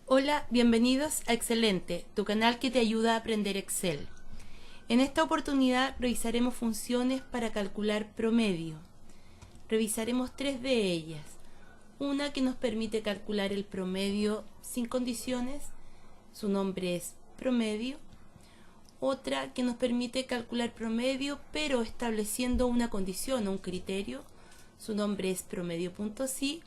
Hola, bienvenidos a Excelente, tu canal que te ayuda a aprender Excel. En esta oportunidad revisaremos funciones para calcular promedio. Revisaremos tres de ellas. Una que nos permite calcular el promedio sin condiciones, su nombre es promedio. Otra que nos permite calcular promedio pero estableciendo una condición o un criterio, su nombre es promedio.si.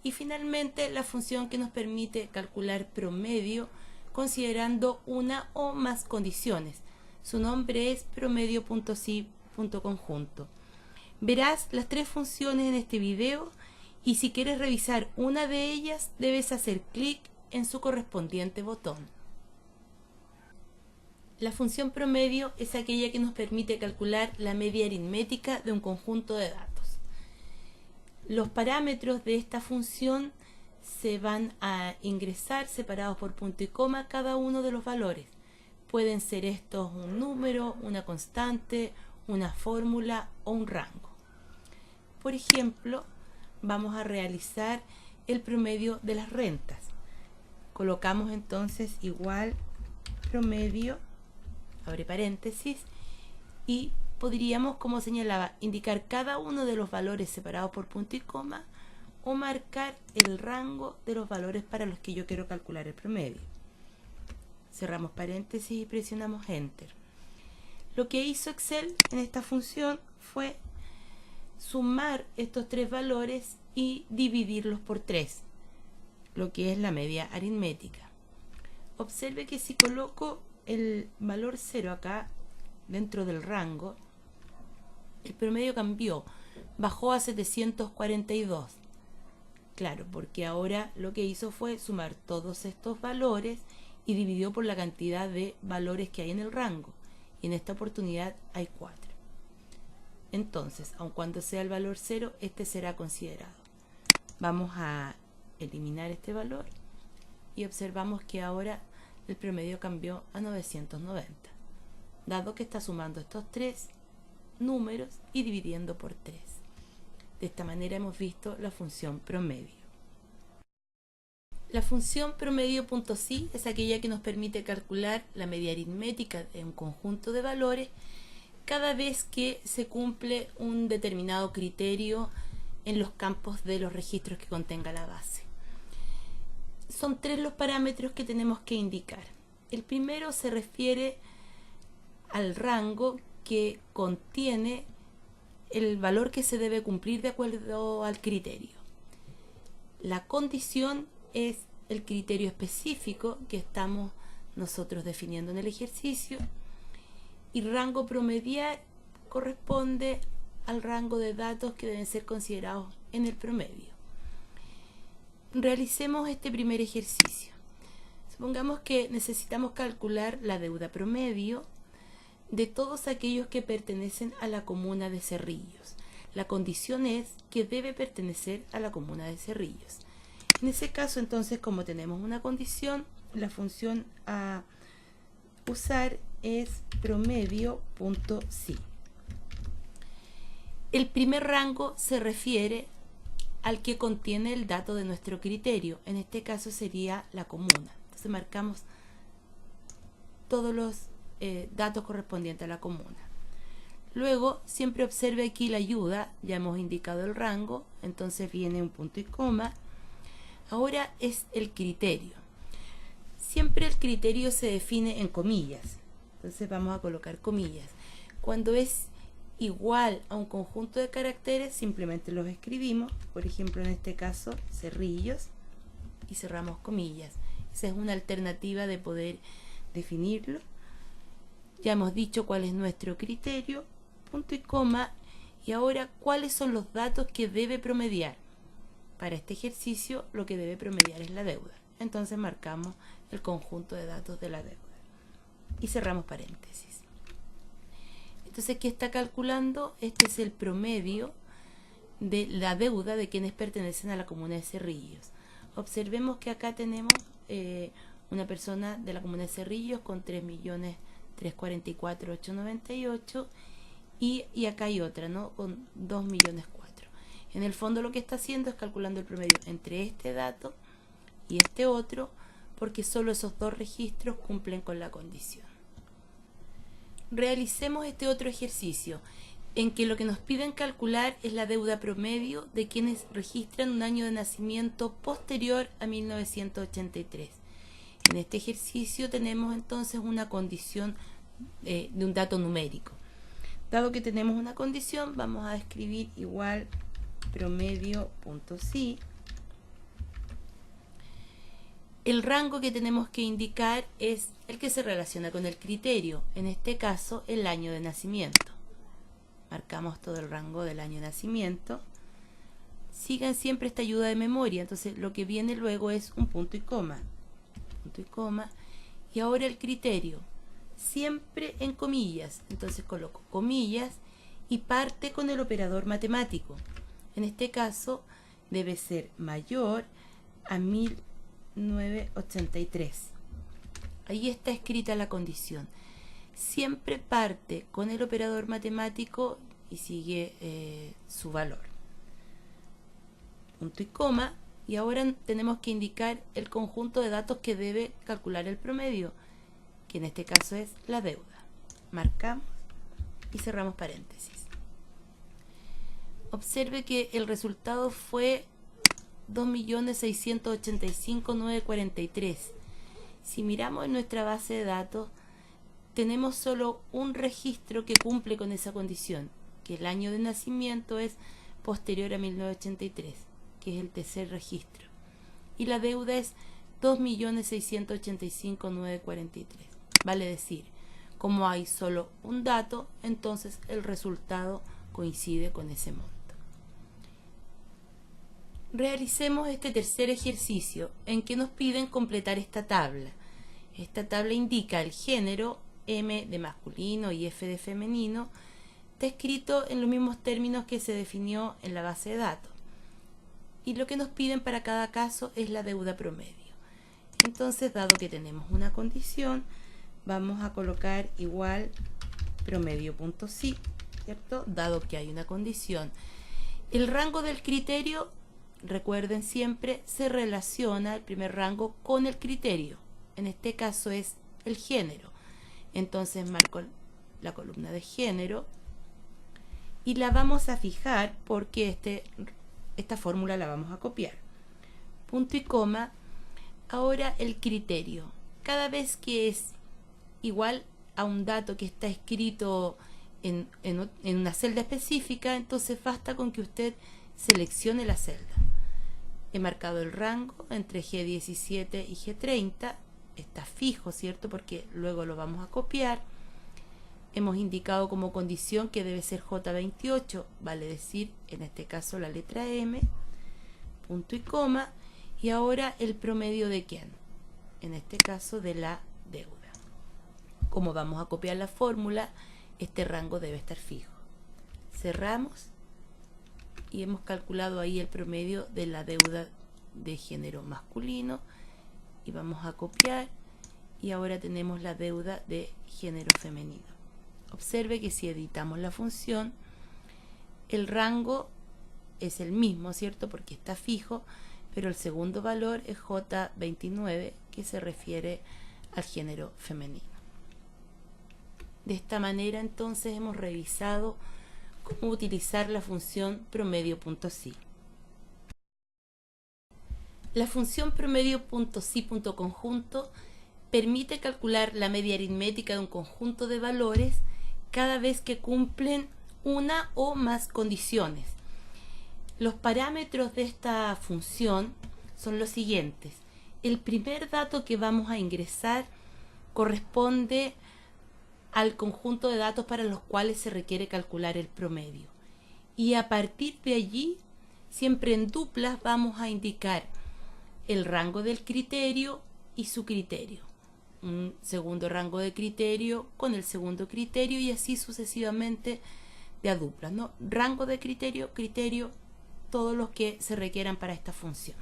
Y finalmente la función que nos permite calcular promedio considerando una o más condiciones. Su nombre es promedio.si.conjunto. Verás las tres funciones en este video y si quieres revisar una de ellas debes hacer clic en su correspondiente botón. La función promedio es aquella que nos permite calcular la media aritmética de un conjunto de datos. Los parámetros de esta función se van a ingresar separados por punto y coma cada uno de los valores. Pueden ser estos un número, una constante, una fórmula o un rango. Por ejemplo, vamos a realizar el promedio de las rentas. Colocamos entonces igual promedio, abre paréntesis, y podríamos, como señalaba, indicar cada uno de los valores separados por punto y coma o marcar el rango de los valores para los que yo quiero calcular el promedio. Cerramos paréntesis y presionamos Enter. Lo que hizo Excel en esta función fue sumar estos tres valores y dividirlos por 3, lo que es la media aritmética. Observe que si coloco el valor 0 acá dentro del rango, el promedio cambió, bajó a 742. Claro, porque ahora lo que hizo fue sumar todos estos valores y dividió por la cantidad de valores que hay en el rango. Y en esta oportunidad hay 4. Entonces, aun cuando sea el valor 0, este será considerado. Vamos a eliminar este valor y observamos que ahora el promedio cambió a 990, dado que está sumando estos tres números y dividiendo por 3. De esta manera hemos visto la función promedio. La función promedio.si es aquella que nos permite calcular la media aritmética de un conjunto de valores cada vez que se cumple un determinado criterio en los campos de los registros que contenga la base. Son 3 los parámetros que tenemos que indicar. El primero se refiere al rango que contiene el valor que se debe cumplir de acuerdo al criterio. La condición es el criterio específico que estamos nosotros definiendo en el ejercicio, y rango promediar corresponde al rango de datos que deben ser considerados en el promedio. Realicemos este primer ejercicio. Supongamos que necesitamos calcular la deuda promedio de todos aquellos que pertenecen a la comuna de Cerrillos. La condición es que debe pertenecer a la comuna de Cerrillos. En ese caso, entonces, como tenemos una condición, la función a usar es promedio.si. El primer rango se refiere al que contiene el dato de nuestro criterio. En este caso sería la comuna. Entonces marcamos todos los datos correspondientes a la comuna. Luego siempre observe aquí la ayuda, ya hemos indicado el rango, entonces viene un punto y coma. Ahora es el criterio. Siempre el criterio se define en comillas, entonces vamos a colocar comillas. Cuando es igual a un conjunto de caracteres simplemente los escribimos, por ejemplo en este caso Cerrillos, y cerramos comillas. Esa es una alternativa de poder definirlo. Ya hemos dicho cuál es nuestro criterio, punto y coma, y ahora cuáles son los datos que debe promediar. Para este ejercicio lo que debe promediar es la deuda. Entonces marcamos el conjunto de datos de la deuda y cerramos paréntesis. Entonces, ¿qué está calculando? Este es el promedio de la deuda de quienes pertenecen a la comuna de Cerrillos. Observemos que acá tenemos una persona de la comuna de Cerrillos con 3.344.898 y acá hay otra, ¿no? Con 2.000.004. En el fondo lo que está haciendo es calculando el promedio entre este dato y este otro porque solo esos dos registros cumplen con la condición. Realicemos este otro ejercicio, en que lo que nos piden calcular es la deuda promedio de quienes registran un año de nacimiento posterior a 1983. En este ejercicio tenemos entonces una condición de un dato numérico. Dado que tenemos una condición, vamos a escribir igual promedio.si. El rango que tenemos que indicar es el que se relaciona con el criterio, en este caso el año de nacimiento. Marcamos todo el rango del año de nacimiento. Sigan siempre esta ayuda de memoria, entonces lo que viene luego es un punto y coma. Punto y coma. Y ahora el criterio, siempre en comillas, entonces coloco comillas y parte con el operador matemático. En este caso debe ser mayor a 1983. Ahí está escrita la condición. Siempre parte con el operador matemático y sigue su valor. Punto y coma. Y ahora tenemos que indicar el conjunto de datos que debe calcular el promedio, que en este caso es la deuda. Marcamos y cerramos paréntesis. Observe que el resultado fue 2.685.943. Si miramos en nuestra base de datos, tenemos solo un registro que cumple con esa condición, que el año de nacimiento es posterior a 1983, que es el tercer registro. Y la deuda es 2.685.943. Vale decir, como hay solo un dato, entonces el resultado coincide con ese monto. Realicemos este tercer ejercicio en que nos piden completar esta tabla. Esta tabla indica el género, M de masculino y F de femenino. Está escrito en los mismos términos que se definió en la base de datos. Y lo que nos piden para cada caso es la deuda promedio. Entonces, dado que tenemos una condición, vamos a colocar igual promedio.si, ¿cierto? Dado que hay una condición. El rango del criterio, recuerden siempre, se relaciona el primer rango con el criterio. En este caso es el género. Entonces marco la columna de género y la vamos a fijar porque esta fórmula la vamos a copiar. Punto y coma. Ahora el criterio. Cada vez que es igual a un dato que está escrito en una celda específica, entonces basta con que usted seleccione la celda. He marcado el rango entre G17 y G30. Está fijo, ¿cierto? Porque luego lo vamos a copiar. Hemos indicado como condición que debe ser J28, vale decir, en este caso la letra M, punto y coma, y ahora el promedio de quién, en este caso de la deuda. Como vamos a copiar la fórmula, este rango debe estar fijo. Cerramos y hemos calculado ahí el promedio de la deuda de género masculino y vamos a copiar y ahora tenemos la deuda de género femenino. Observe que si editamos la función, el rango es el mismo, ¿cierto? Porque está fijo, pero el segundo valor es J29, que se refiere al género femenino. De esta manera, entonces, hemos revisado cómo utilizar la función promedio.si. La función promedio.si.conjunto permite calcular la media aritmética de un conjunto de valores cada vez que cumplen una o más condiciones. Los parámetros de esta función son los siguientes. El primer dato que vamos a ingresar corresponde al conjunto de datos para los cuales se requiere calcular el promedio. Y a partir de allí, siempre en duplas, vamos a indicar el rango del criterio y su criterio. Un segundo rango de criterio con el segundo criterio y así sucesivamente de a duplas, ¿no? Rango de criterio, criterio, todos los que se requieran para esta función.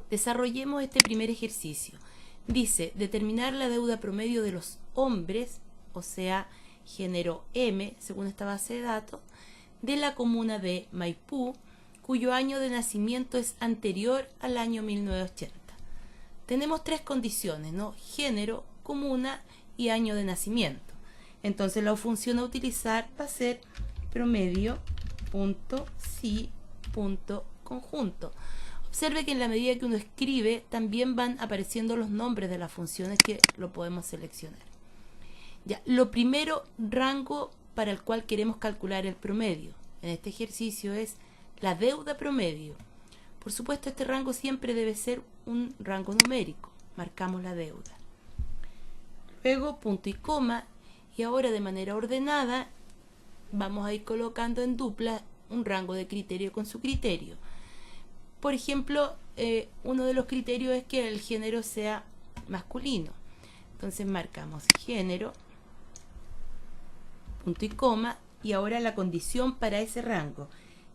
Desarrollemos este primer ejercicio. Dice, determinar la deuda promedio de los hombres, o sea, género M, según esta base de datos, de la comuna de Maipú, cuyo año de nacimiento es anterior al año 1980. tenemos tres condiciones, ¿no? Género, comuna y año de nacimiento. Entonces la función a utilizar va a ser promedio.si.conjunto. Observe que en la medida que uno escribe también van apareciendo los nombres de las funciones que lo podemos seleccionar. Ya, lo primero, rango para el cual queremos calcular el promedio en este ejercicio es la deuda promedio. Por supuesto, este rango siempre debe ser un rango numérico. Marcamos la deuda. Luego punto y coma, y ahora de manera ordenada vamos a ir colocando en dupla un rango de criterio con su criterio. Por ejemplo, uno de los criterios es que el género sea masculino. Entonces marcamos género, punto y coma, y ahora la condición para ese rango,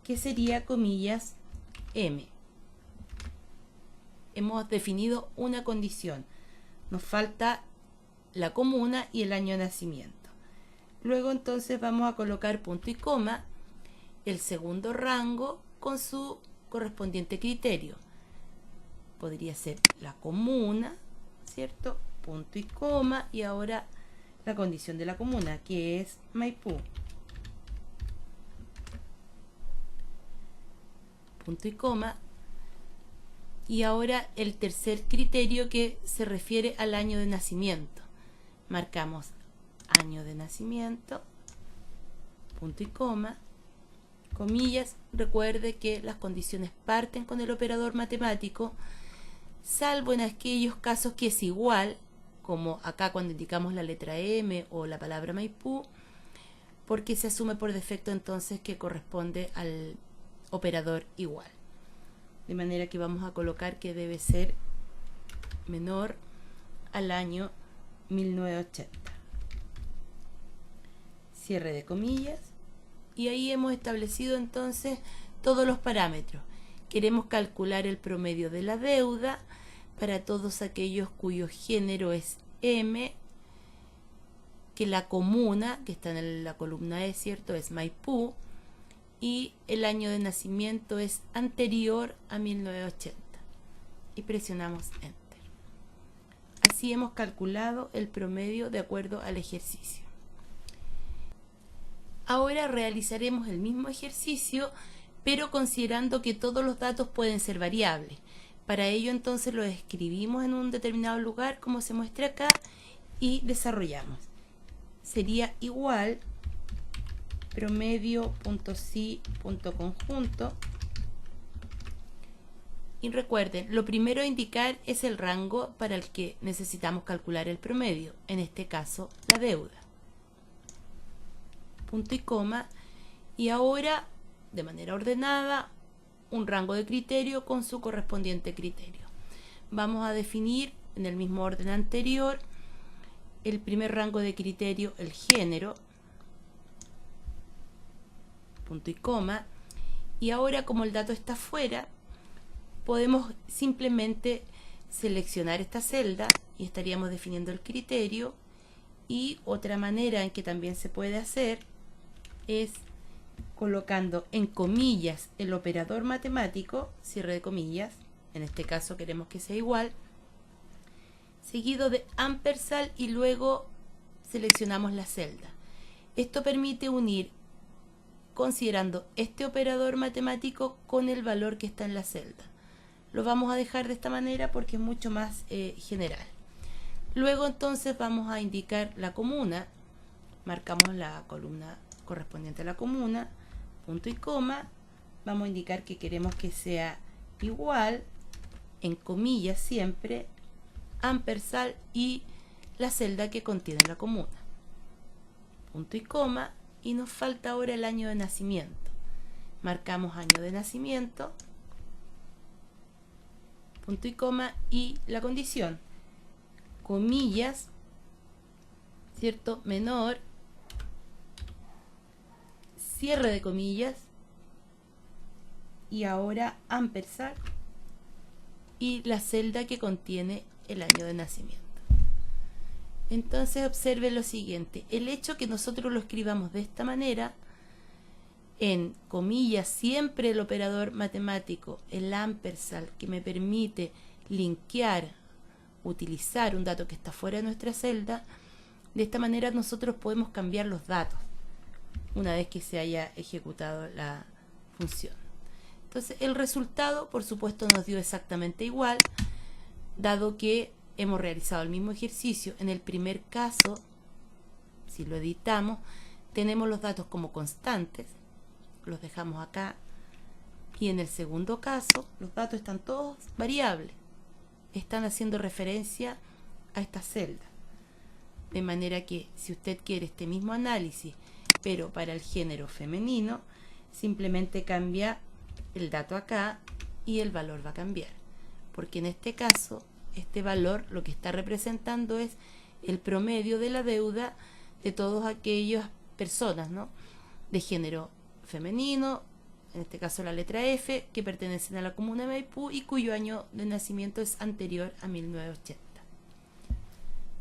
que sería comillas M. Hemos definido una condición. Nos falta la comuna y el año de nacimiento. Luego entonces vamos a colocar punto y coma, el segundo rango con su correspondiente criterio. Podría ser la comuna, ¿cierto? Punto y coma, y ahora la condición de la comuna, que es Maipú. Punto y coma. Y ahora el tercer criterio que se refiere al año de nacimiento. Marcamos año de nacimiento, punto y coma, comillas. Recuerde que las condiciones parten con el operador matemático, salvo en aquellos casos que es igual, como acá cuando indicamos la letra M o la palabra Maipú, porque se asume por defecto entonces que corresponde al operador igual. De manera que vamos a colocar que debe ser menor al año 1980. Cierre de comillas. Y ahí hemos establecido entonces todos los parámetros. Queremos calcular el promedio de la deuda para todos aquellos cuyo género es M, que la comuna, que está en la columna E, ¿cierto?, es Maipú, y el año de nacimiento es anterior a 1980. Y presionamos Enter. Así hemos calculado el promedio de acuerdo al ejercicio. Ahora realizaremos el mismo ejercicio, pero considerando que todos los datos pueden ser variables. Para ello entonces los escribimos en un determinado lugar, como se muestra acá, y desarrollamos. Sería igual promedio.si.conjunto. Y recuerden, lo primero a indicar es el rango para el que necesitamos calcular el promedio, en este caso la deuda. Punto y coma, y ahora de manera ordenada un rango de criterio con su correspondiente criterio. Vamos a definir en el mismo orden anterior el primer rango de criterio, el género, punto y coma, y ahora como el dato está fuera, podemos simplemente seleccionar esta celda y estaríamos definiendo el criterio. Y otra manera en que también se puede hacer es colocando en comillas el operador matemático, cierre de comillas, en este caso queremos que sea igual, seguido de ampersand, y luego seleccionamos la celda. Esto permite unir considerando este operador matemático con el valor que está en la celda. Lo vamos a dejar de esta manera porque es mucho más general. Luego entonces vamos a indicar la comuna, marcamos la columna correspondiente a la comuna, punto y coma, vamos a indicar que queremos que sea igual, en comillas siempre, ampersand y la celda que contiene la comuna, punto y coma, y nos falta ahora el año de nacimiento. Marcamos año de nacimiento, punto y coma, y la condición, comillas, ¿cierto?, menor, cierre de comillas, y ahora ampersand y la celda que contiene el año de nacimiento. Entonces observe lo siguiente, el hecho que nosotros lo escribamos de esta manera, en comillas siempre el operador matemático, el ampersand, que me permite linkear utilizar un dato que está fuera de nuestra celda. De esta manera nosotros podemos cambiar los datos una vez que se haya ejecutado la función. Entonces el resultado, por supuesto, nos dio exactamente igual, dado que hemos realizado el mismo ejercicio. En el primer caso, si lo editamos, tenemos los datos como constantes, los dejamos acá, y en el segundo caso los datos están todos variables, están haciendo referencia a esta celda, de manera que si usted quiere este mismo análisis pero para el género femenino, simplemente cambia el dato acá y el valor va a cambiar, porque en este caso este valor lo que está representando es el promedio de la deuda de todas aquellas personas, ¿no?, de género femenino, en este caso la letra F, que pertenecen a la comuna de Maipú y cuyo año de nacimiento es anterior a 1980.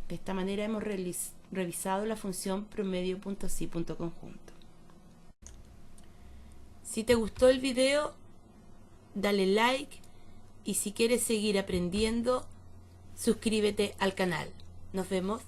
De esta manera hemos revisado la función promedio.si.conjunto. Si te gustó el video, dale like, y si quieres seguir aprendiendo, suscríbete al canal. Nos vemos.